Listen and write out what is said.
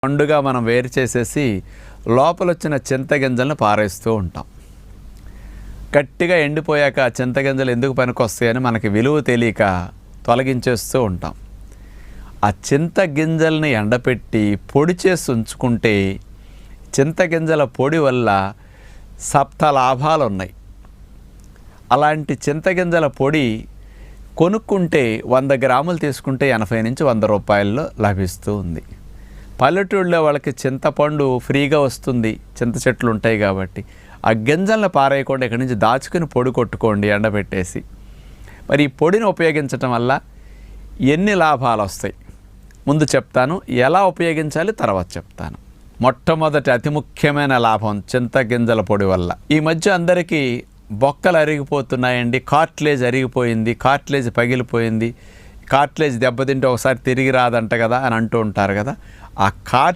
పండుగా మనం వేరు చేసేసి లోపలొచ్చిన చింతగింజలను పారేస్తూ ఉంటాం. గట్టిగా ఎండిపోయాక చింతగింజలు ఎందుకు పనికొస్తాయని మనకి విలువ తెలియక తొలగించేస్తూ ఉంటాం. ఆ చింతగింజల్ని ఎండపెట్టి పొడి చేసి ఉంచుకుంటే చింతగింజల పొడి వల్ల సప్త లాభాలు ఉన్నాయి. అలాంటి చింతగింజల పొడి కొనుక్కుంటే 100 గ్రాములు తీసుకుంటే 80 నుంచి 100 రూపాయల్లో లభిస్తూ ఉంది. పల్లెటూళ్ళలో వాళ్ళకి చింతపండు ఫ్రీగా వస్తుంది, చింత చెట్లు ఉంటాయి కాబట్టి ఆ గింజలను పారేయకుండా ఇక్కడి నుంచి దాచుకుని పొడి కొట్టుకోండి ఎండబెట్టేసి. మరి ఈ పొడిని ఉపయోగించటం వల్ల ఎన్ని లాభాలు వస్తాయి ముందు చెప్తాను, ఎలా ఉపయోగించాలి తర్వాత చెప్తాను. మొట్టమొదటి అతి ముఖ్యమైన లాభం చింతగింజల పొడి వల్ల. ఈ మధ్య అందరికీ బొక్కలు అరిగిపోతున్నాయండి, కార్ట్లేజ్ అరిగిపోయింది, కార్ట్లేజ్ పగిలిపోయింది, కార్ట్లేజ్ దెబ్బతింటే ఒకసారి తిరిగి రాదంట కదా అని అంటూ ఉంటారు కదా. ఆ